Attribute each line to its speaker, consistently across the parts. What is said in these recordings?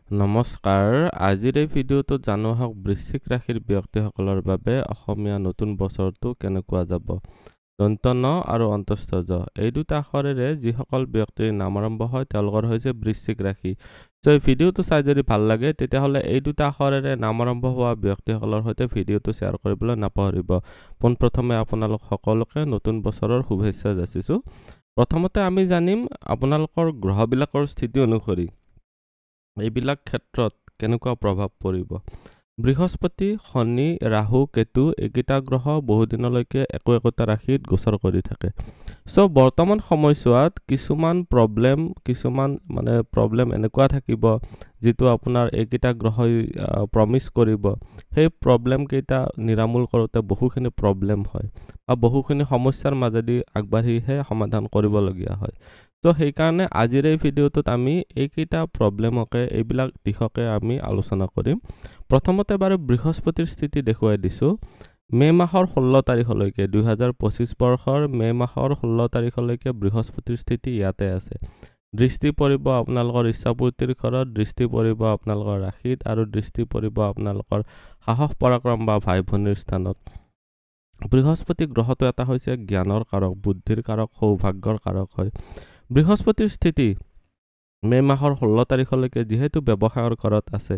Speaker 1: নমস্কাৰ আজিৰ এই ভিডিঅ'টো জানো হওক বৃশ্চিক ৰাশিৰ ব্যক্তিসকলৰ বাবে অসমীয়া নতুন বছৰটো কেনেকুৱা যাব দন্ত ন আৰু অন্তস্থ জ এই দুটা আখৰেৰে যিসকল ব্যক্তিৰ নাম আৰম্ভ হয় তেওঁলোকৰ হৈছে বৃশ্চিক ৰাশি সো এই ভিডিঅ'টো চাই যদি ভাল লাগে তেতিয়াহ'লে এই দুটা আখৰেৰে নাম আৰম্ভ হোৱা ব্যক্তিসকলৰ সৈতে ভিডিঅ'টো শ্বেয়াৰ কৰিবলৈ নাপাহৰিব পোনপ্ৰথমে আপোনালোক সকলোকে নতুন বছৰৰ শুভেচ্ছা যাচিছোঁ প্ৰথমতে আমি জানিম আপোনালোকৰ গ্ৰহবিলাকৰ স্থিতি অনুসৰি এইবিলাক ক্ষেত্ৰত কেনেকুৱা প্ৰভাৱ পৰিব বৃহস্পতি শনি ৰাহু কেতু এইকেইটা গ্ৰহ বহুদিনলৈকে একোটা ৰাশিত গোচৰ কৰি থাকে সো বৰ্তমান সময়ছোৱাত কিছুমান প্ৰব্লেম এনেকুৱা থাকিব যেটো আপোনাৰ এইকেইটা গ্ৰহই প্ৰমিস কৰিব সেই প্ৰব্লেম কেইটা নিৰামূল কৰোতে বহুখিনি প্ৰব্লেম হয় বা বহুখিনি সমস্যাৰ মাজেদি আগবাঢ়িহে সমাধান কৰিবলগীয়া হয় তো সেই কাৰণে আজিৰ এই ভিডিঅ'টোত আমি এইকেইটা প্ৰব্লেমকে এইবিলাক দিশকে আমি আলোচনা কৰিম প্ৰথমতে বাৰু বৃহস্পতিৰ স্থিতি দেখুৱাই দিছো মে মাহৰ 16 তাৰিখলৈকে 2025 বৰ্ষৰ মে মাহৰ 16 তাৰিখলৈকে বৃহস্পতিৰ স্থিতি ইয়াতে আছে দৃষ্টি পৰিব আপোনালোকৰ ইচ্ছাপূৰ্তিৰ ঘৰত দৃষ্টি পৰিব আপোনালোকৰ ৰাশিত আৰু দৃষ্টি পৰিব আপোনালোকৰ সাহস পৰাক্ৰম বা ভাই ভনীৰ স্থানত বৃহস্পতি গ্ৰহটো এটা হৈছে জ্ঞানৰ কাৰক বুদ্ধিৰ কাৰক সৌভাগ্যৰ কাৰক হয় বৃহস্পতিৰ স্থিতি মে মাহৰ 16 তাৰিখলৈকে যেহেতু ব্যৱসায়ৰ ঘৰত আছে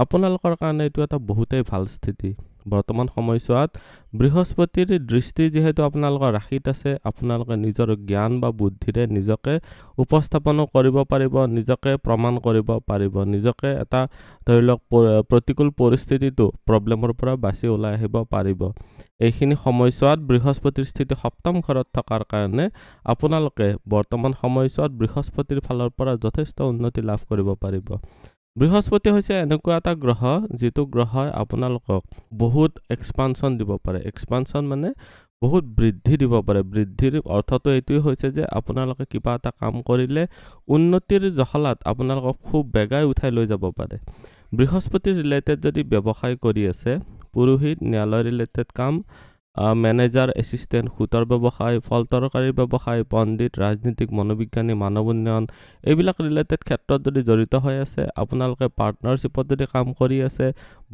Speaker 1: আপোনালোকৰ কাৰণে এটো এটা বহুতেই ভাল স্থিতি বৰ্তমান সময়ছোৱাত বৃহস্পতিৰ দৃষ্টি যেহেতু আপোনালোকৰ ৰাশিত আছে আপোনালোকে নিজৰ জ্ঞান বা বুদ্ধিৰে নিজকে উপস্থাপন কৰিব পাৰিব নিজকে প্ৰমাণ কৰিব পাৰিব নিজকে এটা ধৰিলক প্ৰতিকূল পৰিস্থিতিটো প্ৰব্লেমৰ পৰা বাছি ওলাই আহিব পাৰিব এইখিনি সময়ছোৱাত বৃহস্পতিৰ স্থিতি সপ্তম ঘৰত থকাৰ কাৰণে আপোনালোকে বৰ্তমান সময়ছোৱাত বৃহস্পতিৰ ফালৰ পৰা যথেষ্ট উন্নতি লাভ কৰিব পাৰিব বৃহস্পতি হৈছে এনেকুৱা এটা গ্ৰহ যেটো গ্ৰহই আপোনালোকক বহুত এক্সপানশন দিব পাৰে এক্সপানশন মানে বহুত বৃদ্ধি দিব পাৰে বৃদ্ধিৰ অৰ্থটো এইটোই হৈছে যে আপোনালোকে কিবা এটা কাম কৰিলে উন্নতিৰ জখলাত আপোনালোকক খুব বেগাই উঠাই লৈ যাব পাৰে বৃহস্পতি ৰিলেটেড যদি ব্যৱসায় কৰি আছে পুৰোহিত ন্যায়ালয় ৰিলেটেড কাম মেনেজাৰ এসিস্টেন্ট খুতৰ ব্যৱসায় ফলতৰকাৰী ব্যৱসায় পণ্ডিত ৰাজনীতিক মনোবিজ্ঞানী মানৱ উন্নয়ন এইবিলাক ৰিলেটেড ক্ষেত্ৰত যদি জড়িত হৈ আছে আপোনালোকে পাৰ্টনাৰশ্বিপত যদি কাম কৰি আছে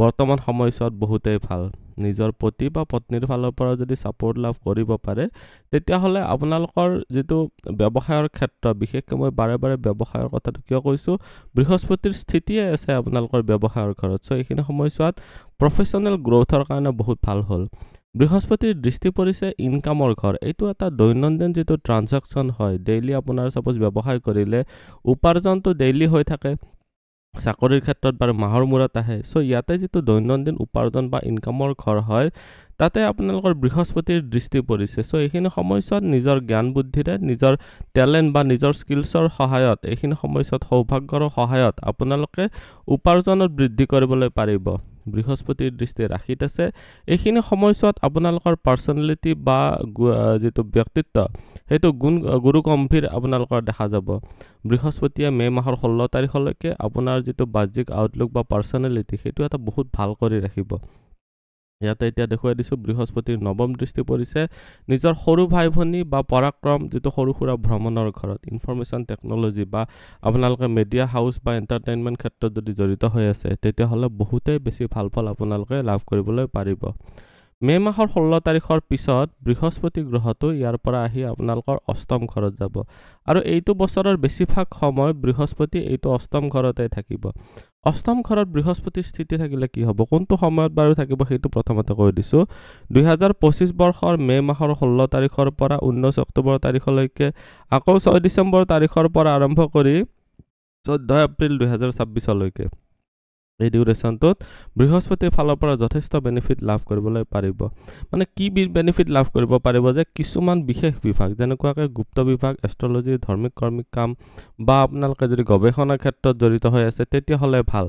Speaker 1: বৰ্তমান সময়ছোৱাত বহুতেই ভাল নিজৰ পতি বা পত্নীৰ ফালৰ পৰা যদি সাপোৰ্ট লাভ কৰিব পাৰে তেতিয়াহলে আপোনালোকৰ যেটো ব্যৱসায়ৰ ক্ষেত্ৰ বিশেষকৈ মই বাৰে বাৰে ব্যৱসায়ৰ কথাটো কিয় কৈছো বৃহস্পতিৰ স্থিতিয়ে আছে আপোনালোকৰ ব্যৱসায়ৰ ঘৰত সো এইখিনি সময়ছোৱাত প্ৰফেশনাল গ্ৰোথৰ কাৰণে বহুত ভাল হ'ল বৃহস্পতিৰ দৃষ্টি পৰিছে ইনকামৰ ঘৰ এইটো এটা দৈনন্দিন যেটো ট্ৰানজাকশন হয় ডেইলি আপোনাৰ সাপোজ ব্যৱসায় কৰিলে উপাৰ্জনটো ডেইলি হৈ থাকে চাকৰিৰ ক্ষেত্ৰত বাৰু মাহৰ মূৰত আহে সো ইয়াতে যেটো দৈনন্দিন উপাৰ্জন বা ইনকামৰ ঘৰ হয় তাতে আপোনালোকৰ বৃহস্পতিৰ দৃষ্টি পৰিছে সো এইখিনি সময়ছোৱাত নিজৰ জ্ঞান বুদ্ধিৰে নিজৰ টেলেন্ট বা নিজৰ স্কিলছৰ সহায়ত এইখিনি সময়ছোৱাত সৌভাগ্যৰ সহায়ত আপোনালোকে উপাৰ্জনত বৃদ্ধি কৰিবলৈ পাৰিব বৃহস্পতিৰ দৃষ্টি ৰাখিত আছে এইখিনি সময়ছোৱাত আপোনালোকৰ পাৰ্সোনালিটি বা যেটো ব্যক্তিত্ব হেতু গুৰু গম্ভীৰ আপোনালোকৰ দেখা যাব বৃহস্পতিয়ে মে মাহৰ 16 তাৰিখলৈকে আপোনাৰ যেটো বাহ্যিক আউটলুক বা পাৰ্সোনালিটি হেতু এটা বহুত ভাল কৰি ৰাখিব ইয়াতে এতিয়া দেখুৱাই দিছো বৃহস্পতিৰ নৱম দৃষ্টি পৰিছে নিজৰ সৰু ভাই ভনী বা পৰাক্ৰম যেটো সৰু খুৰা ভ্ৰমণৰ ঘৰত ইনফৰমেশন টেকনলজি বা আপোনালোকে মিডিয়া হাউস বা এন্টাৰটেইনমেন্ট ক্ষেত্ৰত যদি জড়িত হৈ আছে তেতিয়াহলে বহুতেই বেছি ভাল ফল আপোনালোকে লাভ কৰিবলৈ পাৰিব মে মাহৰ 16 তাৰিখৰ পিছত বৃহস্পতি গ্ৰহটো ইয়াৰ পৰা আহি আপোনালোকৰ অষ্টম ঘৰত যাব আৰু এইটো বছৰৰ বেছিভাগ সময় বৃহস্পতি এইটো অষ্টম ঘৰতে থাকিব অষ্টম ঘৰত বৃহস্পতিৰ স্থিতি থাকিলে কি হ'ব কোনটো সময়ত বাৰু থাকিব হেতু প্ৰথমতে কৈ দিছো 2025 বৰ্ষৰ মে মাহৰ 16 তাৰিখৰ পৰা 19 অক্টোবৰ তাৰিখলৈকে আকৌ 6 ডিসেম্বৰ তাৰিখৰ পৰা আৰম্ভ কৰি 14 এপ্ৰিল 2026 লৈকে এই ডিউৰেশনটোত বৃহস্পতিৰ ফালৰ পৰা যথেষ্ট বেনিফিট লাভ কৰিবলৈ পাৰিব মানে কি বেনিফিট লাভ কৰিব পাৰিব যে কিছুমান বিশেষ বিভাগ যেনেকুৱাকৈ গুপ্ত বিভাগ এষ্ট্ৰলজি ধৰ্মিক কৰ্মিক কাম বা আপোনালোকে যদি গৱেষণা ক্ষেত্ৰত জড়িত হৈ আছে তেতিয়াহলে ভাল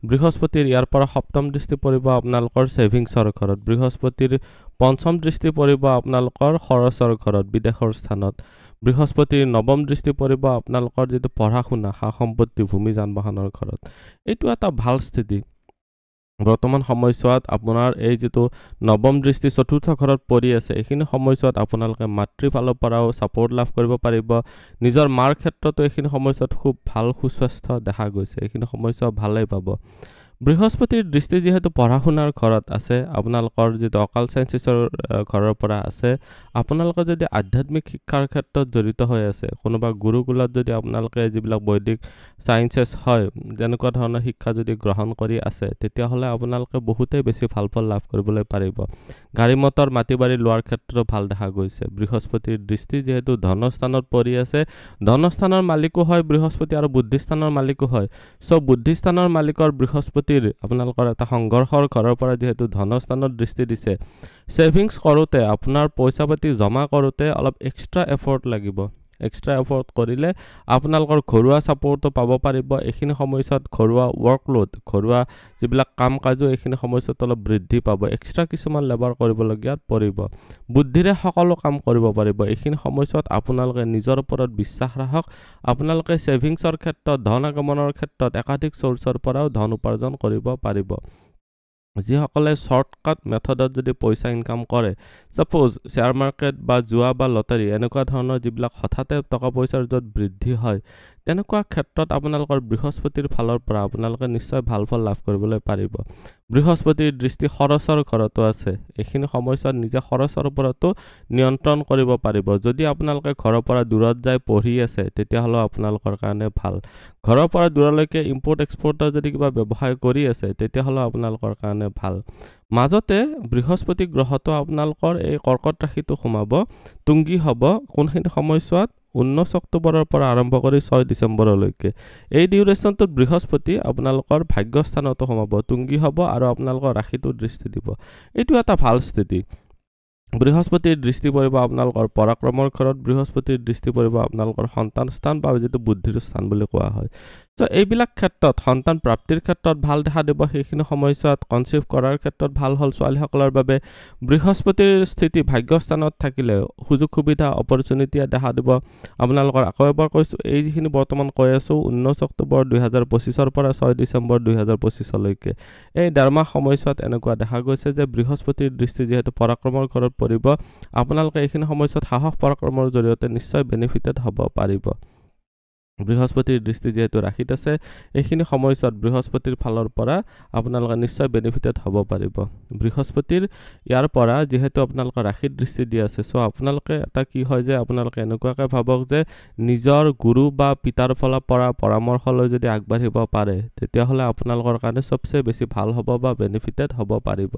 Speaker 1: বৃহস্পতিৰ ইয়াৰ পৰা সপ্তম দৃষ্টি পৰিব আপোনালোকৰ সেভিংছৰ ঘৰত বৃহস্পতিৰ পঞ্চম দৃষ্টি পৰিব আপোনালোকৰ খৰচৰ ঘৰত বিদেশৰ স্থানত বৃহস্পতিৰ নৱম দৃষ্টি পৰিব আপোনালোকৰ যেটো পঢ়া শুনা সা সম্পত্তি ভূমি যান বাহনৰ ঘৰত এইটো এটা ভাল স্থিতি বৰ্তমান সময়ছোৱাত আপোনাৰ এই যিটো নৱম দৃষ্টি চতুৰ্থ ঘৰত পৰি আছে এইখিনি সময়ছোৱাত আপোনালোকে মাতৃৰ ফালৰ পৰাও ছাপোৰ্ট লাভ কৰিব পাৰিব নিজৰ মাৰ ক্ষেত্ৰতো এইখিনি সময়ছোৱাত খুব ভাল সুস্বাস্থ্য দেখা গৈছে এইখিনি সময়ছোৱা ভালেই পাব বৃহস্পতিৰ দৃষ্টি যেহেতু পঢ়া শুনাৰ ঘৰত আছে আপোনালোকৰ যেটো অকাল সায়েন্সেছৰ ঘৰৰ পৰা আছে আপোনালোকে যদি আধ্যাত্মিক শিক্ষাৰ ক্ষেত্ৰত জড়িত হৈ আছে কোনোবা গুৰুকুলত যদি আপোনালোকে যিবিলাক বৈদিক সায়েন্সেছ হয় যেনেকুৱা ধৰণৰ শিক্ষা যদি গ্ৰহণ কৰি আছে তেতিয়া হলে আপোনালোকে বহুতে বেছি ভাল ফল লাভ কৰিবলৈ পাৰিব গাড়ী মটৰ মাটি বাৰী লোৱাৰ ক্ষেত্ৰতো ভাল দেখা গৈছে বৃহস্পতিৰ দৃষ্টি যেহেতু ধনস্থানত পৰি আছে ধনস্থানৰ মালিকো হয় বৃহস্পতি আৰু বুদ্ধিস্থানৰ মালিকো হয় সো বুদ্ধিস্থানৰ মালিকৰ বৃহস্পতি আপোনালোকৰ এটা সংঘৰ্ষৰ ঘৰৰ পৰা যেহেতু ধনস্থানত দৃষ্টি দিছে সেভিংছ কৰোতে আপোনাৰ পইচা পাতি জমা কৰোতে অলপ এক্সট্ৰা এফৰ্ট লাগিব এক্সট্ৰা এফৰ্ট কৰিলে আপোনালোকৰ ঘৰুৱা সাপোৰ্টটো পাব পাৰিব এইখিনি সময়ছোৱাত ঘৰুৱা ওয়াৰ্কলোড ঘৰুৱা যিবিলাক কাম কাজো এইখিনি সময়ছোৱাত অলপ বৃদ্ধি পাব এক্সট্ৰা কিছুমান লেবাৰ কৰিবলগীয়া পৰিব বুদ্ধিৰে সকলো কাম কৰিব পাৰিব এইখিনি সময়ছোৱাত আপোনালোকে নিজৰ ওপৰত বিশ্বাস ৰাখক আপোনালোকে সেভিংছৰ ক্ষেত্ৰত ধন আগমনৰ ক্ষেত্ৰত একাধিক সোৰ্সৰ পৰাও ধন উপাৰ্জন কৰিব পাৰিব যিসকলে শৰ্টকাট মেথডত যদি পইচা ইনকাম কৰে সাপোজ শেয়াৰ মাৰ্কেট বা জুৱা বা লটাৰী এনেকুৱা ধৰণৰ যিবিলাক হঠাতে টকা পইচাৰ যত বৃদ্ধি হয় তেনেকুৱা ক্ষেত্ৰত আপোনালোকৰ বৃহস্পতিৰ ফালৰ পৰা আপোনালোকে নিশ্চয় ভাল ফল লাভ কৰিবলৈ পাৰিব বৃহস্পতিৰ দৃষ্টি খৰচৰ ঘৰতো আছে এইখিনি সময়ছোৱাত নিজে খৰচৰ ওপৰতো নিয়ন্ত্ৰণ কৰিব পাৰিব যদি আপোনালোকে ঘৰৰ পৰা দূৰত যায় পঢ়ি আছে তেতিয়া হলো আপোনালোকৰ কাৰণে ভাল ঘৰৰ পৰা দূৰলৈকে ইম্পৰ্ট এক্সপৰ্টৰ যদি কিবা ব্যৱসায় কৰি আছে তেতিয়া হলো আপোনালোকৰ কাৰণে ভাল মাজতে বৃহস্পতি গ্ৰহটো আপোনালোকৰ এই কৰ্কট ৰাশিটো সোমাব তুংগী হ'ব কোনখিনি সময়ছোৱাত 19 অক্টোবৰৰ পৰা আৰম্ভ কৰি 6 ডিসেম্বৰলৈকে এই ডিউৰেচনটো বৃহস্পতি আপোনালোকৰ ভাগ্যস্থানতো সোমাব তুংগী হ'ব আৰু আপোনালোকৰ ৰাশিটো দৃষ্টি দিব এইটো এটা ভাল স্থিতি বৃহস্পতিৰ দৃষ্টি পৰিব আপোনালোকৰ পৰাক্ৰমৰ ঘৰত বৃহস্পতিৰ দৃষ্টি পৰিব আপোনালোকৰ সন্তান স্থান বা যেটো বুদ্ধিৰ স্থান বুলি কোৱা হয় তো এইবিলাক ক্ষেত্ৰত সন্তান প্ৰাপ্তিৰ ক্ষেত্ৰত ভাল দেখা দিব সেইখিনি সময়ছোৱাত কনসিভ কৰাৰ ক্ষেত্ৰত ভাল হল ছোৱালীসকলৰ বাবে বৃহস্পতিৰ স্থিতি ভাগ্যস্থানত থাকিলে সুযোগ সুবিধা অপৰচুনিটি দেখা দিব আপোনালোকৰ আকৌ এবাৰ কৈছো এই যিখিনি বৰ্তমান কৈ আছো 19 অক্টোবৰ 2025 ৰ পৰা 6 ডিসেম্বৰ 2025 লৈকে এই ডৰমা সময়ছোৱাত এনেকুৱা দেখা গৈছে যে বৃহস্পতিৰ দৃষ্টি যেহেতু পৰাক্ৰমৰ ঘৰত পৰিব আপোনালোকে এইখিনি সময়ছোৱাত সাহস পৰাক্ৰমৰ জৰিয়তে নিশ্চয় বেনিফিটেড হ'ব পাৰিব বৃহস্পতিৰ দৃষ্টি যেহেতু ৰাখিত আছে এইখিনি সময়ছোৱাত বৃহস্পতিৰ ফালৰ পৰা আপোনালোকে নিশ্চয় বেনিফিটেড হ'ব পাৰিব বৃহস্পতিৰ ইয়াৰ পৰা যেহেতু আপোনালোকৰ ৰাখিত দৃষ্টি দি আছে সো আপোনালোকে এটা কি হয় যে আপোনালোকে এনেকুৱাকৈ ভাবক যে নিজৰ গুৰু বা পিতাৰ ফালৰ পৰা পৰামৰ্শ লৈ যদি আগবাঢ়িব পাৰে তেতিয়া হলে আপোনালোকৰ কাৰণে সবচে বেছি ভাল হ'ব বা বেনিফিটেড হ'ব পাৰিব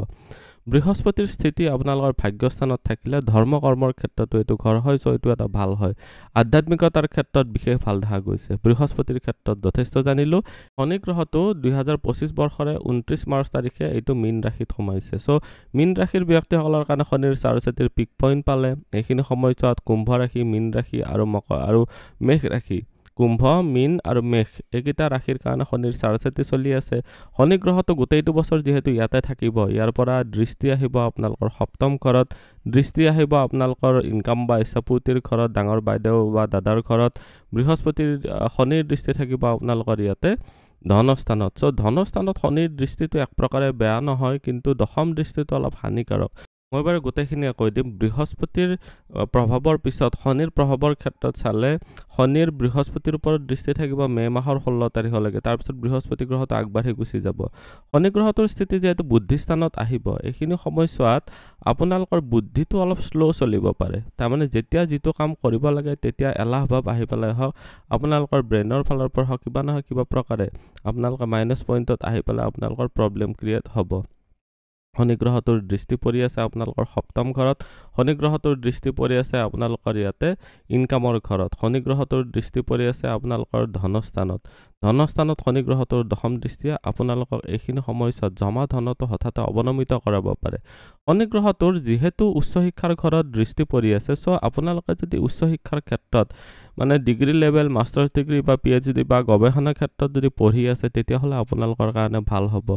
Speaker 1: বৃহস্পতিৰ স্থিতি আপোনালোকৰ ভাগ্যস্থানত থাকিলে ধৰ্ম কৰ্মৰ ক্ষেত্ৰতো এটো ঘৰ হয় সো এটো এটা ভাল হয় আধ্যাত্মিকতাৰ ক্ষেত্ৰত বিশেষ ভাল দেখা গৈছে বৃহস্পতিৰ ক্ষেত্ৰত যথেষ্ট জানিলো শনি গ্ৰহটো 2025 বৰ্ষৰে 29 মাৰ্চ তাৰিখে এটো মীন ৰাশিত সোমাইছে সো মীন ৰাশিৰ ব্যক্তিসকলৰ কাৰণে শনিৰ চাৰচেতিৰ পিক পইণ্ট পালে এইখিনি সময়ছোৱাত কুম্ভ ৰাশি মীন ৰাশি আৰু মকৰ আৰু মেঘ ৰাশি কুম্ভ মীন আৰু মেঘ একিটা ৰাশিৰ কাৰণে শনিৰ চাৰচেতি চলি আছে শনি গ্ৰহটো গোটেইটো বছৰ যেহেতু ইয়াতে থাকিব ইয়াৰ পৰা দৃষ্টি আহিব আপোনালোকৰ সপ্তম ঘৰত দৃষ্টি আহিব আপোনালোকৰ ইনকাম বা ইচ্ছাপূৰ্তিৰ ঘৰত ডাঙৰ বাইদেউ বা দাদাৰ ঘৰত বৃহস্পতিৰ শনিৰ দৃষ্টি থাকিব আপোনালোকৰ ইয়াতে ধনস্থানত সো ধনস্থানত শনিৰ দৃষ্টিটো এক প্ৰকাৰে বেয়া নহয় কিন্তু দশম দৃষ্টিটো অলপ হানিকাৰক মই বাৰু গোটেইখিনি কৈ দিম বৃহস্পতিৰ প্ৰভাৱৰ পিছত শনিৰ প্ৰভাৱৰ ক্ষেত্ৰত চালে শনিৰ বৃহস্পতিৰ ওপৰত দৃষ্টি থাকিব মে মাহৰ 16 তাৰিখলৈকে তাৰ পিছত বৃহস্পতি গ্ৰহটো আগবাঢ়ি গুচি যাব শনি গ্ৰহটোৰ স্থিতি যেহেতু বুদ্ধিস্থানত আহিব এইখিনি সময়ছোৱাত আপোনালোকৰ বুদ্ধিটো অলপ স্লো চলিব পাৰে তাৰ মানে যেতিয়া যিটো কাম কৰিব লাগে তেতিয়া এলাহ ভাব আহি পেলাই হক আপোনালোকৰ ব্ৰেইনৰ ফালৰ পৰা কিবা নহয় কিবা প্ৰকাৰে আপোনালোকৰ মাইনাস পইণ্টত আহি পেলাই আপোনালোকৰ প্ৰবলেম ক্ৰিয়েট হ'ব শনি গ্ৰহটোৰ দৃষ্টি পৰি আছে আপোনালোকৰ সপ্তম ঘৰত শনি গ্ৰহটোৰ দৃষ্টি পৰি আছে আপোনালোকৰ ইয়াতে ইনকামৰ ঘৰত শনি গ্ৰহটোৰ দৃষ্টি পৰি আছে আপোনালোকৰ ধনস্থানত শনি গ্ৰহটোৰ দশম দৃষ্টিয়ে আপোনালোকক এইখিনি সময়ছোৱাত জমা ধনটো হঠাতে অৱনমিত কৰাব পাৰে শনি গ্ৰহটোৰ যেহেতু উচ্চ শিক্ষাৰ ঘৰত দৃষ্টি পৰি আছে সো আপোনালোকে যদি উচ্চ শিক্ষাৰ ক্ষেত্ৰত মানে ডিগ্ৰী লেভেল মাস্টাৰ্স ডিগ্ৰী বা পিএইচডি বা গৱেষণা ক্ষেত্ৰত যদি পঢ়ি আছে তেতিয়া হলে আপোনালোকৰ কাৰণে ভাল হ'ব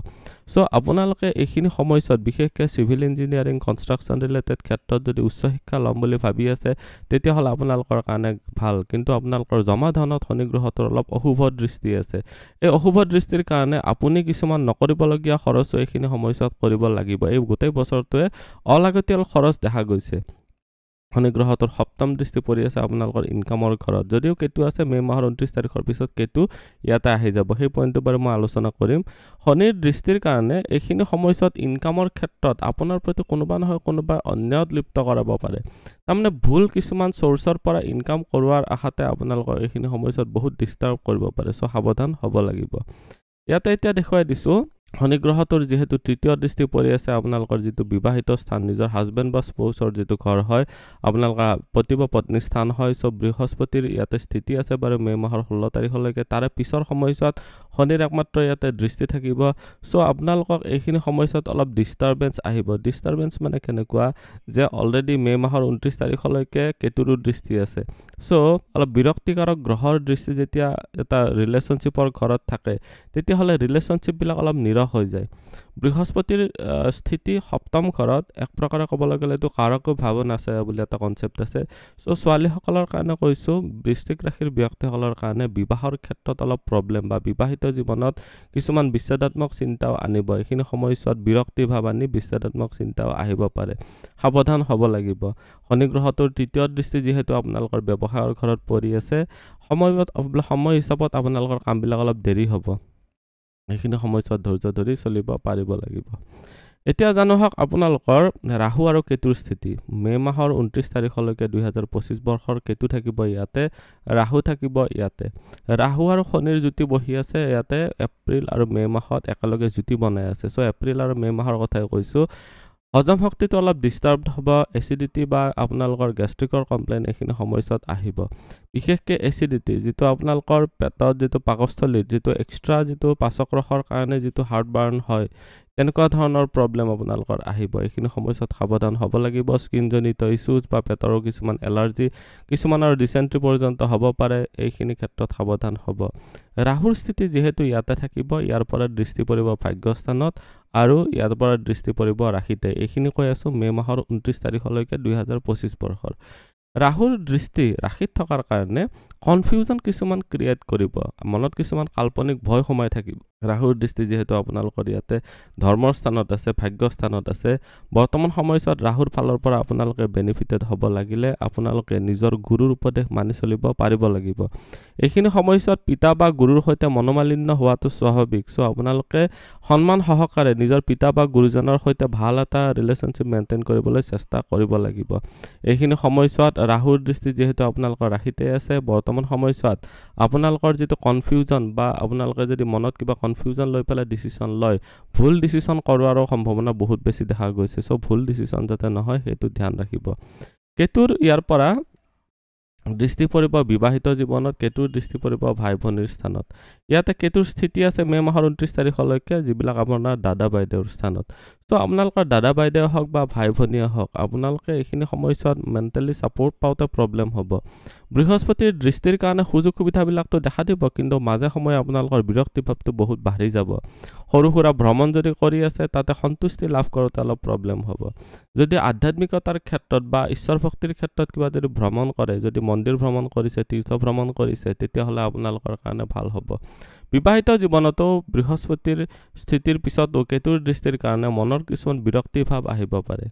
Speaker 1: সো আপোনালোকে এইখিনি সময়ছোৱাত বিশেষকৈ সিভিল ইঞ্জিনিয়াৰিং কনষ্ট্ৰাকচন ৰিলেটেড ক্ষেত্ৰত যদি উচ্চ শিক্ষা ল'ম বুলি ভাবি আছে তেতিয়া হলে আপোনালোকৰ কাৰণে ভাল কিন্তু আপোনালোকৰ জমা ধনত শনি গ্ৰহটোৰ অলপ অশুভ দৃষ্টি আছে এই অশুভ দৃষ্টিৰ কাৰণে আপুনি কিছুমান নকৰিবলগীয়া খৰচ এইখিনি সময়ছোৱাত কৰিব লাগিব এই গোটেই বছৰটোৱে অলাগতিয়াল খৰচ দেখা গৈছে শনি গ্ৰহটোৰ সপ্তম দৃষ্টি পৰি আছে আপোনালোকৰ ইনকামৰ ঘৰত যদিও কেতু আছে মে মাহৰ 29 তাৰিখৰ পিছত কেতু ইয়াতে আহি যাব সেই পইণ্টটো বাৰু মই আলোচনা কৰিম শনিৰ দৃষ্টিৰ কাৰণে এইখিনি সময়ছোৱাত ইনকামৰ ক্ষেত্ৰত আপোনাৰ প্ৰতি কোনোবা নহয় কোনোবা অন্যায়ত লিপ্ত কৰাব পাৰে তাৰমানে ভুল কিছুমান চ'ৰ্চৰ পৰা ইনকাম কৰোৱাৰ আশাতে আপোনালোকৰ এইখিনি সময়ছোৱাত বহুত ডিষ্টাৰ্ব কৰিব পাৰে চ' সাৱধান হ'ব লাগিব ইয়াতে এতিয়া দেখুৱাই দিছোঁ শনি গ্ৰহটোৰ যেহেতু তৃতীয় দৃষ্টি পৰি আছে আপোনালোকৰ যেটো বিবাহিত স্থান নিজৰ হাজবেণ্ড বা স্পৌচৰ যেটো ঘৰ হয় আপোনালোকৰ পতি বা পত্নী স্থান হয় সব বৃহস্পতিৰ ইয়াতে স্থিতি আছে বাৰু মে মাহৰ 16 তাৰিখলৈকে তাৰে পিছৰ সময়ছোৱাত শনিৰ একমাত্ৰ ইয়াতে দৃষ্টি থাকিব সো আপোনালোকক এইখিনি সময়ছোৱাত অলপ ডিষ্টাৰবেন্স আহিব ডিষ্টাৰবেন্স মানে কেনেকুৱা যে অলৰেডি মে মাহৰ 29 তাৰিখলৈকে কেতুৰ দৃষ্টি আছে সো অলপ বিৰক্তিকাৰক গ্ৰহৰ দৃষ্টি যেতিয়া এটা ৰিলেশনশ্বিপৰ ঘৰত থাকে তেতিয়া হলে ৰিলেশনশ্বিপ বিলাক অলপ নিৰহ হৈ যায় বৃহস্পতিৰ স্থিতি সপ্তম ঘৰত এক প্ৰকাৰে ক'বলৈ গ'লে তো কাৰক ভাৱন আছে বুলি এটা কনসেপ্ট আছে সো ছোৱালীসকলৰ কাৰণে কৈছো বৃশ্চিক ৰাশিৰ ব্যক্তিসকলৰ কাৰণে বিবাহৰ ক্ষেত্ৰত অলপ প্ৰবলেম বা বিবাহিত জীৱনত কিছুমান বিচ্ছেদাত্মক চিন্তাও আনিব এইখিনি সময়ছোৱাত বিৰক্তি ভাৱ আনি বিচ্ছেদাত্মক চিন্তাও আহিব পাৰে সাৱধান হ'ব লাগিব শনি গ্ৰহটোৰ তৃতীয় দৃষ্টি যেহেতু আপোনালোকৰ ব্যৱসায়ৰ ঘৰত পৰি আছে সময় হিচাপত আপোনালোকৰ কামবিলাক অলপ দেৰি হ'ব এইখিনি সময়ছোৱাত ধৈৰ্য ধৰি চলিব পাৰিব লাগিব এতিয়া জানো হক আপোনালোকৰ ৰাহু আৰু কেতুৰ স্থিতি মে মাহৰ 29 তাৰিখলৈকে 2025 বৰ্ষৰ কেতু থাকিব ইয়াতে ৰাহু থাকিব ইয়াতে ৰাহু আৰু শনিৰ যুতি বহি আছে ইয়াতে এপ্ৰিল আৰু মে মাহত একেলগে যুতি বনাই আছে সো এপ্ৰিল আৰু মে মাহৰ কথাই কৈছো হজম শক্তিটো অলপ ডিস্টাৰ্বড হ'ব এসিডিটি বা আপোনালোকৰ গ্যাস্ট্ৰিকৰ কমপ্লেইন এইখিনি সময়ছোৱাত আহিব বিশেষকৈ এসিডিটি যেটো আপোনালোকৰ পেটত যেটো পাকস্থলীত যেটো এক্সট্ৰা যেটো পাচকৰসৰ কাৰণে যেটো হাৰ্ট বাৰ্ন হয় তেনেকুৱা ধৰণৰ প্ৰবলেম আপোনালোকৰ আহিব এইখিনি সময়ছোৱাত সাৱধান হ'ব লাগিব স্কিনজনিত ইস্যুজ বা পেটৰ কিছুমান এলাৰ্জি কিছুমানৰ ডিসেন্ট্ৰি পৰ্যন্ত হ'ব পাৰে এইখিনি ক্ষেত্ৰত সাৱধান হ'ব ৰাহুৰ স্থিতি যেহেতু ইয়াতে থাকিব ইয়াৰ পৰা দৃষ্টি পৰিব ভাগ্যস্থানত আৰু ইয়াৰ পৰা দৃষ্টি পৰিব ৰাশিতে এইখিনি কৈ আছো মে মাহৰ 29 তাৰিখলৈকে 2025 বৰ্ষৰ ৰাহুৰ দৃষ্টি ৰাশিত থকাৰ কাৰণে কনফিউজন কিছুমান ক্ৰিয়েট কৰিব মনত কিছুমান কাল্পনিক ভয় সোমাই থাকিব ৰাহুৰ দৃষ্টি যেহেতু আপোনালোকৰ ইয়াতে ধৰ্মৰ স্থানত আছে ভাগ্যস্থানত আছে বৰ্তমান সময়ছোৱাত ৰাহুৰ ফালৰ পৰা আপোনালোকে বেনিফিটেড হ'ব লাগিলে আপোনালোকে নিজৰ গুৰুৰ উপদেশ মানি চলিব পাৰিব লাগিব এইখিনি সময়ছোৱাত পিতা বা গুৰুৰ সৈতে মনোমালিন্য হোৱাটো স্বাভাৱিক সো আপোনালোকে সন্মান সহকাৰে নিজৰ পিতা বা গুৰুজনৰ সৈতে ভাল এটা ৰিলেশনশ্বিপ মেইনটেইন কৰিবলৈ চেষ্টা কৰিব লাগিব এইখিনি সময়ছোৱাত ৰাহুৰ দৃষ্টি যেহেতু আপোনালোকৰ ৰাশিতে আছে বৰ্তমান সময়ছোৱাত আপোনালোকৰ যেটো কনফিউজন বা আপোনালোকে যদি মনত কিবা কনফিউজন লৈ পেলাই ডিসিশন লয় ভুল ডিসিশন কৰাৰ সম্ভাৱনা বহুত বেছি দেখা গৈছে সো ভুল ডিসিশন যাতে নহয় হেতু ধ্যান ৰাখিব কেতুৰ ইয়াৰ পৰা দৃষ্টি পৰিব বিবাহিত জীৱনত কেতুৰ দৃষ্টি পৰিব ভাই ভনীৰ স্থানত ইয়াতে কেতুৰ স্থিতি আছে মে মাহৰ 29 তাৰিখলৈকে যিবিলাক আপোনাৰ দাদা বাইদেউৰ স্থানত তো আপোনালোকৰ দাদা বাইদেউ হওক বা ভাই ভনীয়ে হওক আপোনালোকে এইখিনি সময়ছোৱাত মেন্টালি সাপোৰ্ট পাওঁতে প্ৰবলেম হ'ব বৃহস্পতিৰ দৃষ্টিৰ কাৰণে সুযোগ সুবিধাবিলাকতো দেখা দিব কিন্তু মাজে সময়ে আপোনালোকৰ বিৰক্তি ভাৱটো বহুত বাঢ়ি যাব সৰু সুৰা ভ্ৰমণ যদি কৰি আছে তাতে সন্তুষ্টি লাভ কৰোতে অলপ প্ৰবলেম হ'ব যদি আধ্যাত্মিকতাৰ ক্ষেত্ৰত বা ঈশ্বৰ ভক্তিৰ ক্ষেত্ৰত কিবা যদি ভ্ৰমণ কৰে যদি মন্দিৰ ভ্ৰমণ কৰিছে তীৰ্থ ভ্ৰমণ কৰিছে তেতিয়া হলে আপোনালোকৰ কাৰণে ভাল হ'ব বিবাহিত জীৱনতো বৃহস্পতিৰ স্থিতিৰ পিছত কেতুৰ দৃষ্টিৰ কাৰণে মনৰ কিছুমান বিৰক্তি ভাৱ আহিব পাৰে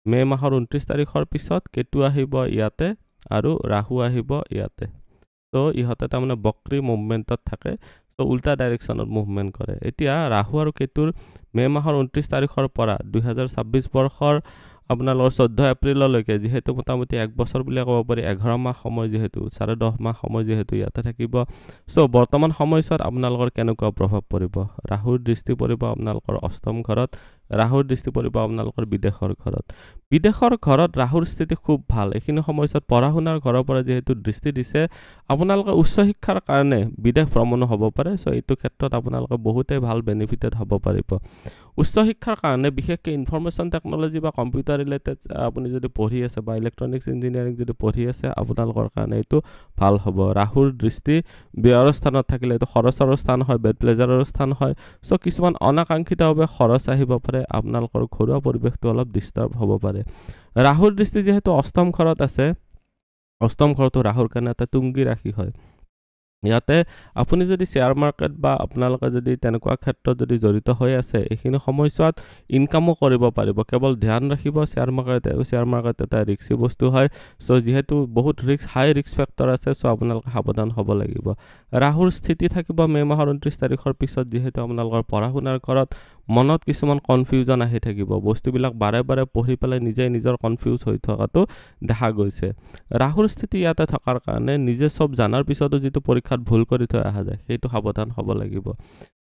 Speaker 1: মে মাহৰ 29 তাৰিখৰ পিছত কেতু আহিব ইয়াতে আৰু ৰাহু আহিব ইয়াতে তো ইহতে তাৰমানে বক্ৰী মুভমেন্টত থাকে তো উল্টা ডাইৰেকশনত মুভমেন্ট কৰে এতিয়া ৰাহু আৰু কেতুৰ মে মাহৰ 29 তাৰিখৰ পৰা 2026 বৰ্ষৰ আপোনালোকৰ 14 এপ্ৰিললৈকে যেহেতু মোটামুটি 1 বছৰ বুলি ক'ব পাৰি 11 মাহ সময় যেহেতু 10.5 মাহ সময় যেহেতু ইয়াতে থাকিব সো বৰ্তমান সময়ছোৱাত আপোনালোকৰ কেনেকুৱা প্ৰভাৱ পৰিব ৰাহুৰ দৃষ্টি পৰিব আপোনালোকৰ অষ্টম ঘৰত ৰাহুৰ দৃষ্টি পৰিব আপোনালোকৰ বিদেশৰ ঘৰত ৰাহুৰ স্থিতি খুব ভাল এইখিনি সময়ছোৱাত পঢ়া শুনাৰ ঘৰৰ পৰা যেহেতু দৃষ্টি দিছে আপোনালোকে উচ্চ শিক্ষাৰ কাৰণে বিদেশ ভ্ৰমণ হ'ব পাৰে সো এইটো ক্ষেত্ৰত আপোনালোকে বহুতে ভাল বেনিফিটেড হ'ব পাৰিব উচ্চ শিক্ষাৰ কাৰণে বিশেষকৈ ইনফৰমেশন টেকনলজি বা কম্পিউটাৰ ৰিলেটেড আপুনি যদি পঢ়ি আছে বা ইলেক্ট্ৰনিক্স ইঞ্জিনিয়াৰিং যদি পঢ়ি আছে আপোনালোকৰ কাৰণে এইটো ভাল হ'ব ৰাহুৰ দৃষ্টি ব্যয়ৰ স্থানত থাকিলে এইটো খৰচৰ স্থান হয় বেড প্লেজাৰৰ স্থান হয় সো কিছুমান অনাকাংক্ষিতভাৱে খৰচ আহিব পাৰে আপোনালোকৰ ঘৰুৱা পৰিৱেশটো অলপ ডিস্টাৰ্ব হ'ব পাৰে ৰাহুৰ দৃষ্টি যেহেতু অষ্টম ঘৰত আছে অষ্টম ঘৰটো ৰাহুৰ কাৰণে এটা তুংগী ৰাশি হয় ইয়াতে আপুনি যদি শ্বেয়াৰ মাৰ্কেট বা আপোনালোকে যদি তেনেকুৱা ক্ষেত্ৰত যদি জড়িত হৈ আছে এইখিনি সময়ছোৱাত ইনকামো কৰিব পাৰিব কেৱল ধ্যান ৰাখিব শ্বেয়াৰ মাৰ্কেট এটা ৰিস্কি বস্তু হয় চ' যিহেতু বহুত হাই ৰিস্ক ফেক্টৰ আছে চ' আপোনালোকে সাৱধান হ'ব লাগিব ৰাহুৰ স্থিতি থাকিব মে' মাহৰ 29 তাৰিখৰ পিছত যিহেতু আপোনালোকৰ পঢ়া শুনাৰ ঘৰত মনত কিছুমান কনফিউজন আহি থাকিব বস্তুবিলাক বাৰে বাৰে পঢ়ি পেলাই নিজৰ কনফিউজ হৈ থকাটো দেখা গৈছে ৰাহুৰ স্থিতি ইয়াতে থকাৰ কাৰণে নিজে সব জানাৰ পিছতো যিটো পৰীক্ষাত ভুল কৰি থৈ অহা যায় সেইটো সাৱধান হ'ব লাগিব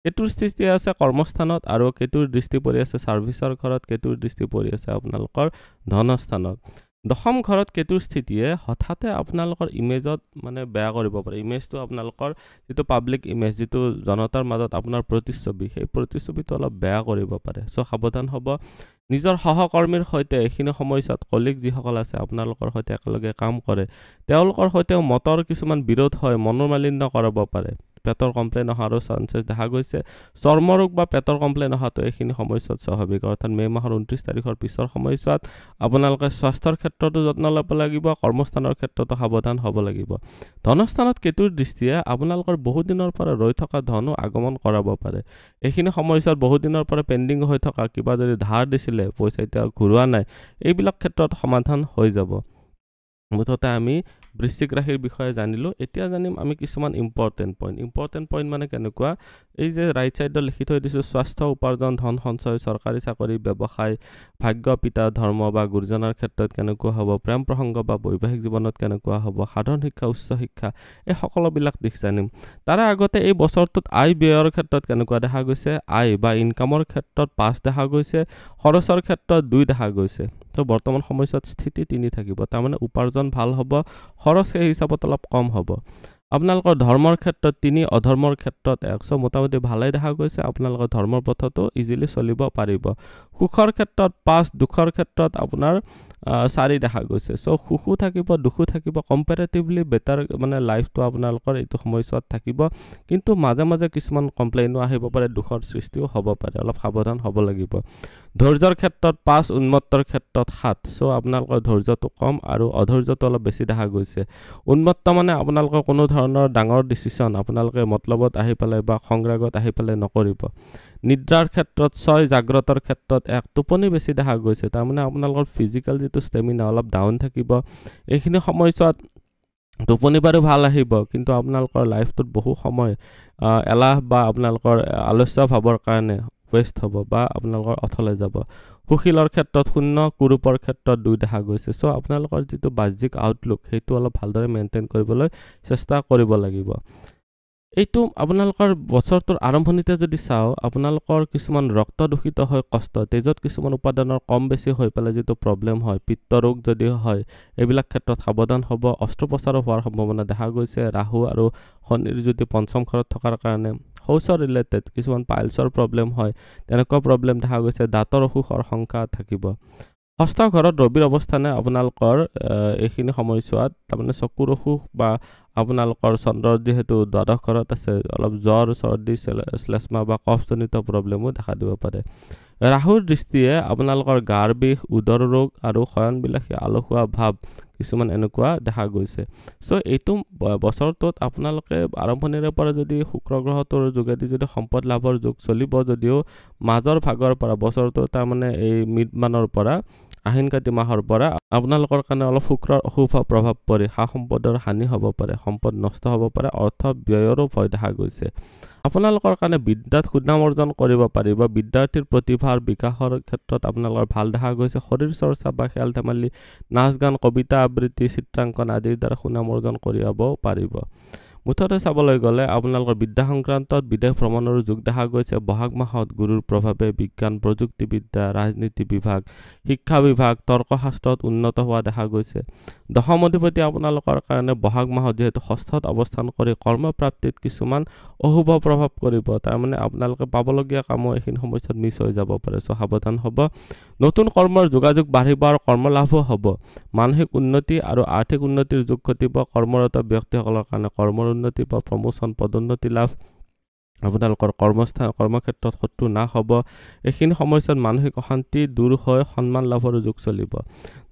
Speaker 1: কেতুৰ স্থিতি আছে কৰ্মস্থানত আৰু কেতুৰ দৃষ্টি পৰি আছে সাৰ্ভিসৰ ঘৰত কেতুৰ দৃষ্টি পৰি আছে আপোনালোকৰ ধনস্থানত দশম ঘৰত কেতুৰ স্থিতিয়ে হঠাতে আপোনালোকৰ ইমেজত মানে বেয়া কৰিব পাৰে ইমেজটো আপোনালোকৰ যেটো পাব্লিক ইমেজ যেটো জনতাৰ মাজত আপোনাৰ প্ৰতিচ্ছবি সেই প্ৰতিচ্ছবিটো অলপ বেয়া কৰিব পাৰে চ' সাৱধান হ'ব নিজৰ সহকৰ্মীৰ সৈতে এইখিনি সময়ছোৱাত কলিগ যিসকল আছে আপোনালোকৰ সৈতে একেলগে কাম কৰে তেওঁলোকৰ সৈতে মতৰ কিছুমান বিৰোধ হয় মনোমালিন্য কৰাব পাৰে পেটৰ কমপ্লেইন অহাৰো চান্সেছ দেখা গৈছে চৰ্মৰোগ বা পেটৰ কমপ্লেইন অহাটো এইখিনি সময়ছোৱাত স্বাভাৱিক অৰ্থাৎ মে' মাহৰ 29 তাৰিখৰ পিছৰ সময়ছোৱাত আপোনালোকে স্বাস্থ্যৰ ক্ষেত্ৰতো যত্ন ল'ব লাগিব কৰ্মস্থানৰ ক্ষেত্ৰতো সাৱধান হ'ব লাগিব ধনস্থানত কেতুৰ দৃষ্টিয়ে আপোনালোকৰ বহুত দিনৰ পৰা ৰৈ থকা ধনো আগমন কৰাব পাৰে এইখিনি সময়ছোৱাত বহুত দিনৰ পৰা পেণ্ডিং হৈ থকা কিবা যদি ধাৰ দিছিলে পইচা এতিয়া ঘূৰোৱা নাই এইবিলাক ক্ষেত্ৰত সমাধান হৈ যাব মুঠতে আমি বৃশ্চিক ৰাশিৰ বিষয়ে জানিলো এতিয়া জানিম আমি কিছুমান ইম্পৰ্টেন্ট পইণ্ট মানে কেনেকুৱা এই যে ৰাইট সাইডত লিখি থৈ দিছো স্বাস্থ্য উপাৰ্জন ধন সঞ্চয় চৰকাৰী চাকৰি ব্যৱসায় ভাগ্য পিতা ধৰ্ম বা গুৰুজনৰ ক্ষেত্ৰত কেনেকুৱা হ'ব প্ৰেম প্ৰসংগ বা বৈবাহিক জীৱনত কেনেকুৱা হ'ব সাধাৰণ শিক্ষা উচ্চ শিক্ষা এই সকলোবিলাক দিশ জানিম তাৰ আগতে এই বছৰটোত আয় ব্যয়ৰ ক্ষেত্ৰত কেনেকুৱা দেখা গৈছে আয় বা ইনকামৰ ক্ষেত্ৰত 5 দেখা গৈছে খৰচৰ ক্ষেত্ৰত 2 দেখা গৈছে তো বৰ্তমান সময়ছোৱাত স্থিতি 3 থাকিব তাৰ মানে উপাৰ্জন ভাল হ'ব খৰচ সেই হিচাপত অলপ কম হ'ব আপোনালোকৰ ধৰ্মৰ ক্ষেত্ৰত 3 অধৰ্মৰ ক্ষেত্ৰত 100 মোটামুটি ভালেই দেখা গৈছে আপোনালোকৰ ধৰ্মৰ পথতো ইজিলি চলিব পাৰিব সুখৰ ক্ষেত্ৰত 5 দুখৰ ক্ষেত্ৰত আপোনাৰ 4 দেখা গৈছে সো সুখো থাকিব দুখো থাকিব কম্পাৰেটিভলি বেটাৰ মানে লাইফটো আপোনালোকৰ এইটো সময়ছোৱাত থাকিব কিন্তু মাজে মাজে কিছুমান কমপ্লেইনো আহিব পাৰে দুখৰ সৃষ্টিও হ'ব পাৰে অলপ সাৱধান হ'ব লাগিব ধৈৰ্যৰ ক্ষেত্ৰত 5 উন্মত্তৰ ক্ষেত্ৰত 7 সো আপোনালোকৰ ধৈৰ্যটো কম আৰু অধৈৰ্যটো অলপ বেছি দেখা গৈছে উন্মত্ত মানে আপোনালোকৰ কোনো ধৰণৰ ডাঙৰ ডিসিশন আপোনালোকে মতলবত আহি পেলাই বা সংগ্ৰাগত আহি পেলাই নকৰিব নিদ্ৰাৰ ক্ষেত্ৰত 6 জাগ্ৰতৰ ক্ষেত্ৰত 1 টোপনি বেছি দেখা গৈছে তাৰ মানে আপোনালোকৰ ফিজিক্যাল যেটো ষ্টেমিনা অলপ ডাউন থাকিব এইখিনি সময়ছোৱাত টোপনি বাৰু ভাল আহিব কিন্তু আপোনালোকৰ লাইফটোত বহু সময় এলাহ বা আপোনালোকৰ আলস্য ভাবৰ কাৰণে ওয়েস্ট হ'ব বা আপোনালোকৰ অথলে যাব সুখিলৰ ক্ষেত্ৰত 0 কুৰুপৰ ক্ষেত্ৰত 2 দেখা গৈছে সো আপোনালোকৰ যেটো বাহ্যিক আউটলুক হেতু অলপ ভালদৰে মেইনটেইন কৰিবলৈ চেষ্টা কৰিব লাগিব এইটো আপোনালোকৰ বছৰটোৰ আৰম্ভণিতে যদি চাও আপোনালোকৰ কিছুমান ৰক্ত দূষিত হয় কষ্ট তেজত কিছুমান উপাদানৰ কম বেছি হৈ পেলে যেটো প্ৰবলেম হয় পিত্ত ৰোগ যদি হয় এইবিলাক ক্ষেত্ৰত সাৱধান হ'ব অস্ত্ৰোপচাৰ হোৱাৰ সম্ভাৱনা দেখা গৈছে ৰাহু আৰু শনিৰ যদি পঞ্চম ঘৰত থকাৰ কাৰণে শৌচৰ ৰিলেটেড কিছুমান পাইলছৰ প্ৰবলেম হয় তেনেকুৱা প্ৰবলেম দেখা গৈছে দাঁতৰ অসুখৰ সংখ্যা থাকিব ষষ্ঠ ঘৰত ৰবিৰ অৱস্থানে আপোনালোকৰ এইখিনি সময়ছোৱাত তাৰমানে চকুৰ অসুখ বা আপোনালোকৰ চন্দ্ৰৰ যেহেতু দ্বাদশ ঘৰত আছে অলপ জ্বৰ চৰ্দি শ্লেষ্মা বা কফজনিত প্ৰবলেমো দেখা দিব পাৰে ৰাহুৰ দৃষ্টিয়ে আপোনালোকৰ গাৰ বিষ উদৰ ৰোগ আৰু শয়নবিলাসী আলসুৱা ভাব কিছুমান এনেকুৱা দেখা গৈছে সো এইটো বছৰটোত আপোনালোকে আৰম্ভণিৰে পৰা যদি শুক্ৰ গ্ৰহটোৰ যোগেদি যদি সম্পদ লাভৰ যোগ চলিব যদিও মাজৰ ভাগৰ পৰা বছৰটো তাৰ মানে এই মিডমানৰ পৰা আহিন কাতি মাহৰ পৰা আপোনালোকৰ কাৰণে অলপ শুক্ৰৰ অশুভ প্ৰভাৱ পৰি সম্পদৰ হানি হ'ব পাৰে সম্পদ নষ্ট হ'ব পাৰে অৰ্থ ব্যয়ৰো ভয় দেখা গৈছে আপোনালোকৰ কাৰণে বিদ্যাত সুনাম অৰ্জন কৰিব পাৰিব বিদ্যাৰ্থীৰ প্ৰতিভাৰ বিকাশৰ ক্ষেত্ৰত আপোনালোকৰ ভাল দেখা গৈছে শৰীৰ চৰ্চা বা খেল ধেমালি নাচ গান কবিতা আবৃত্তি চিত্ৰাংকন আদিৰ দ্বাৰা সুনাম অৰ্জন কৰিব পাৰিব মুঠতে চাবলৈ গ'লে আপোনালোকৰ বিদ্যা সংক্ৰান্তত বিদেশ ভ্ৰমণৰ যোগ দেখা গৈছে বহাগ মাহত গুৰুৰ প্ৰভাৱে বিজ্ঞান প্ৰযুক্তিবিদ্যা ৰাজনীতি বিভাগ শিক্ষা বিভাগ তৰ্কশাস্ত্ৰত উন্নত হোৱা দেখা গৈছে দশম অধিপতি আপোনালোকৰ কাৰণে বহাগ মাহত যেহেতু ষষ্ঠত অৱস্থান কৰি কৰ্মপ্ৰাপ্তিত কিছুমান অশুভ প্ৰভাৱ কৰিব তাৰ মানে আপোনালোকে পাবলগীয়া কামো এইখিনি সময়ত মিছ হৈ যাব পাৰে সো সাৱধান হ'ব নতুন কৰ্মৰ যোগাযোগ বাঢ়িব আৰু কৰ্মলাভো হ'ব মানসিক উন্নতি আৰু আৰ্থিক উন্নতিৰ যোগ ঘটিব কৰ্মৰত ব্যক্তিসকলৰ কাৰণে কৰ্মৰ উন্নতি বা প্ৰমোশন পদোন্নতি লাভ আপোনালোকৰ কৰ্মক্ষেত্ৰত শত্ৰু নাশ হ'ব। এইখিনি সময়ছোৱাত মানসিক অশান্তি দূৰ হৈ সন্মান লাভৰ যুগ চলিব।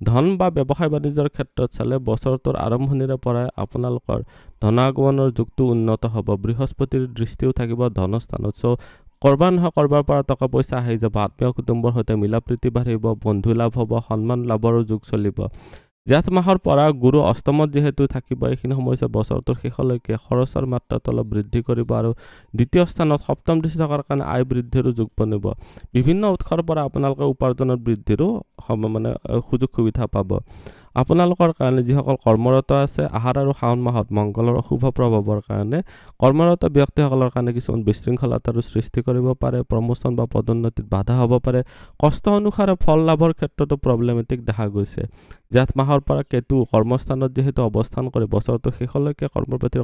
Speaker 1: ধন বা ব্যৱসায় বাণিজ্যৰ ক্ষেত্ৰত চালে বছৰটোৰ আৰম্ভণিৰে পৰাই আপোনালোকৰ ধনাগমনৰ যুগটো উন্নত হ'ব। বৃহস্পতিৰ দৃষ্টিও থাকিব ধনস্থানত। চ' কৰবাৰ নহয় কৰবাৰ পৰা টকা পইচা আহি যাব। আত্মীয় কুটুম্বৰ সৈতে মিলা প্ৰীতি বাঢ়িব, বন্ধু লাভ হ'ব, সন্মান লাভৰো যুগ চলিব। জেঠ মাহৰ পৰা গুৰু অষ্টমত যিহেতু থাকিব, এইখিনি সময়ছোৱাত বছৰটোৰ শেষলৈকে খৰচৰ মাত্ৰাটো অলপ বৃদ্ধি কৰিব আৰু দ্বিতীয় স্থানত সপ্তম দৃষ্টি থকাৰ কাৰণে আয় বৃদ্ধিৰো যুগ বনিব। বিভিন্ন উৎসৰ পৰা আপোনালোকে উপাৰ্জনৰ বৃদ্ধিৰো সুযোগ সুবিধা পাব। আপোনালোকৰ কাৰণে যিসকল কৰ্মৰত আছে, আহাৰ আৰু শাওণ মাহত মংগলৰ অশুভ প্ৰভাৱৰ কাৰণে কৰ্মৰত ব্যক্তিসকলৰ কাৰণে কিছুমান বিশৃংখলতাৰো সৃষ্টি কৰিব পাৰে। প্ৰমোচন বা পদোন্নতিত বাধা হ'ব পাৰে। কষ্ট অনুসাৰে ফল লাভৰ ক্ষেত্ৰতো প্ৰব্লেমেটিক দেখা গৈছে। জেঠ মাহৰ পৰা কেতু কৰ্মস্থানত যিহেতু অৱস্থান কৰি বছৰটোৰ শেষলৈকে কৰ্মপ্ৰাৰ্থীৰ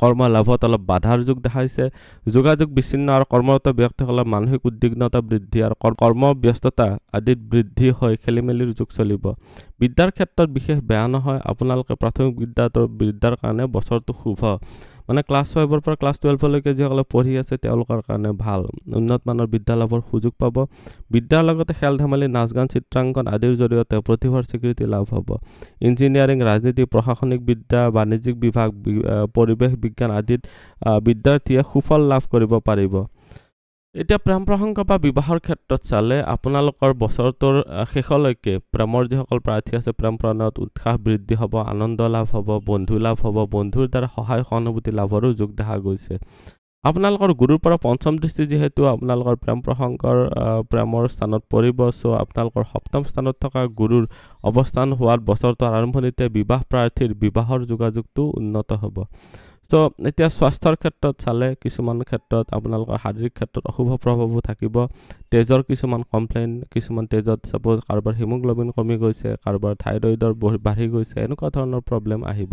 Speaker 1: কৰ্মলাভত অলপ বাধাৰ যুগ দেখাইছে। যোগাযোগ বিচ্ছিন্ন আৰু কৰ্মৰত ব্যক্তিসকলৰ মানসিক উদ্বিগ্নতা বৃদ্ধি আৰু কৰ্মব্যস্ততা আদিত বৃদ্ধি হৈ খেলিমেলিৰ যুগ চলিব। বিদ্যাৰ ক্ষেত্ৰত বিশেষ বেয়া নহয়। আপোনালোকে প্ৰাথমিক বিদ্যাৰ কাৰণে বছৰটো শুভ। ক্লাছ 5ৰ পৰা ক্লাছ 12লৈকে যিসকলে পঢ়ি আছে তেওঁলোকৰ কাৰণে ভাল। উন্নত মানৰ বিদ্যা লাভৰ সুযোগ পাব। বিদ্যাৰ লগতে খেল ধেমালি, নাচ গান, চিত্ৰাংকন আদিৰ জৰিয়তে প্ৰতিভাৰ স্বীকৃতি লাভ হ'ব। ইঞ্জিনিয়াৰিং, ৰাজনীতি, প্ৰশাসনিক বিদ্যা, বাণিজ্যিক বিভাগ, পৰিৱেশ বিজ্ঞান আদিত বিদ্যাৰ্থীয়ে সুফল লাভ কৰিব পাৰিব। এতিয়া প্ৰেম প্ৰসংগ বা বিবাহৰ ক্ষেত্ৰত চালে আপোনালোকৰ বছৰটোৰ শেষলৈকে প্ৰেমৰ যিসকল প্ৰাৰ্থী আছে প্ৰেম প্ৰণয়ত উৎসাহ বৃদ্ধি হ'ব, আনন্দ লাভ হ'ব, বন্ধু লাভ হ'ব, বন্ধুৰ দ্বাৰা সহায় সহানুভূতি লাভৰো যুগ দেখা গৈছে। আপোনালোকৰ গুৰুৰ পৰা পঞ্চম দৃষ্টি যিহেতু আপোনালোকৰ প্ৰেমৰ স্থানত পৰিব। চ' আপোনালোকৰ সপ্তম স্থানত থকা গুৰুৰ অৱস্থান হোৱাত বছৰটোৰ আৰম্ভণিতে বিবাহ প্ৰাৰ্থীৰ বিবাহৰ যোগাযোগটো উন্নত হ'ব। চ' এতিয়া স্বাস্থ্যৰ ক্ষেত্ৰত চালে কিছুমান ক্ষেত্ৰত আপোনালোকৰ শাৰীৰিক ক্ষেত্ৰত অশুভ প্ৰভাৱো থাকিব। তেজৰ কিছুমান কমপ্লেইন, কিছুমান তেজত ছাপ'জ কাৰোবাৰ হিমোগ্ল'বিন কমি গৈছে, কাৰোবাৰ থাইৰয়ডৰ বাঢ়ি গৈছে, এনেকুৱা ধৰণৰ প্ৰব্লেম আহিব।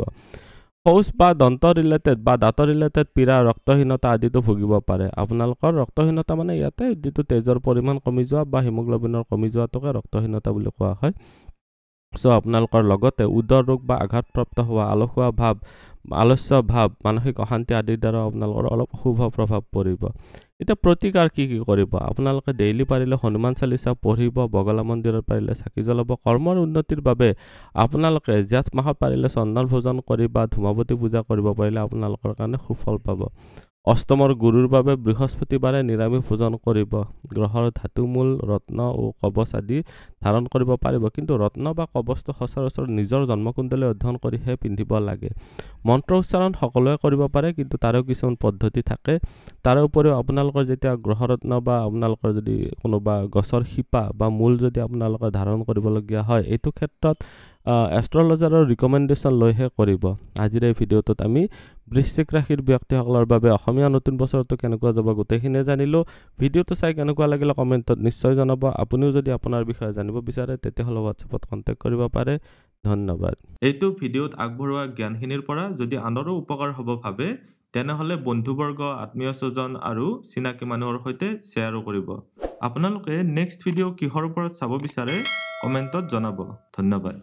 Speaker 1: শৌচ বা দন্ত ৰিলেটেড বা দাঁতৰ ৰিলেটেড পীড়া, ৰক্তহীনতা আদিতো ভুগিব পাৰে। আপোনালোকৰ ৰক্তহীনতা ইয়াতে যিটো তেজৰ পৰিমাণ কমি যোৱা বা হিমোগ্ল'বিনৰ কমি যোৱাটোকে ৰক্তহীনতা বুলি কোৱা হয়। চ' আপোনালোকৰ লগতে উদৰ ৰোগ বা আঘাতপ্ৰাপ্ত হোৱা, আলস্য ভাৱ, মানসিক অশান্তি আদিৰ দ্বাৰা আপোনালোকৰ অলপ অশুভ প্ৰভাৱ পৰিব। এতিয়া প্ৰতিকাৰ কি কৰিব? আপোনালোকে ডেইলি পাৰিলে হনুমান চালিচা পঢ়িব, বগলা মন্দিৰত পাৰিলে চাকি জ্বলাব। কৰ্মৰ উন্নতিৰ বাবে আপোনালোকে জেঠ মাহত পাৰিলে চন্দন ভোজন কৰি বা ধূমাৱতী পূজা কৰিব পাৰিলে আপোনালোকৰ কাৰণে সুফল পাব। অষ্টমৰ গুৰুৰ বাবে বৃহস্পতিবাৰে নিৰামিষ ভোজন কৰিব। গ্ৰহৰ ধাতুমূল, ৰত্ন ও কবচ আদি ধাৰণ কৰিব পাৰিব, কিন্তু ৰত্ন বা কবচটো সচৰাচৰ নিজৰ জন্মকুণ্ডলী অধ্যয়ন কৰিহে পিন্ধিব লাগে। মন্ত্ৰ উচ্চাৰণ সকলোৱে কৰিব পাৰে, কিন্তু তাৰেও কিছুমান পদ্ধতি থাকে। তাৰে উপৰিও আপোনালোকৰ যেতিয়া গ্ৰহৰত্ন বা আপোনালোকৰ যদি কোনোবা গছৰ শিপা বা মূল যদি আপোনালোকে ধাৰণ কৰিবলগীয়া হয়, এইটো ক্ষেত্ৰত এষ্ট্ৰলজাৰৰ ৰিকমেণ্ডেশ্যন লৈহে কৰিব। আজিৰ এই ভিডিঅ'টোত আমি বৃশ্চিক ৰাশিৰ ব্যক্তিসকলৰ বাবে অসমীয়া নতুন বছৰটো কেনেকুৱা যাব গোটেইখিনিয়ে জানিলোঁ। ভিডিঅ'টো চাই কেনেকুৱা লাগিলে কমেণ্টত নিশ্চয় জনাব। আপুনিও যদি আপোনাৰ বিষয়ে জানিব বিচাৰে তেতিয়াহ'লে হোৱাটছএপত কণ্টেক্ট কৰিব পাৰে। ধন্যবাদ। এইটো ভিডিঅ'ত আগবঢ়োৱা জ্ঞানখিনিৰ পৰা যদি আনৰো উপকাৰ হ'ব ভাবে তেনেহ'লে বন্ধুবৰ্গ, আত্মীয় স্বজন আৰু চিনাকি মানুহৰ সৈতে শ্বেয়াৰো কৰিব। আপোনালোকে নেক্সট ভিডিঅ' কিহৰ ওপৰত চাব বিচাৰে কমেণ্টত জনাব। ধন্যবাদ।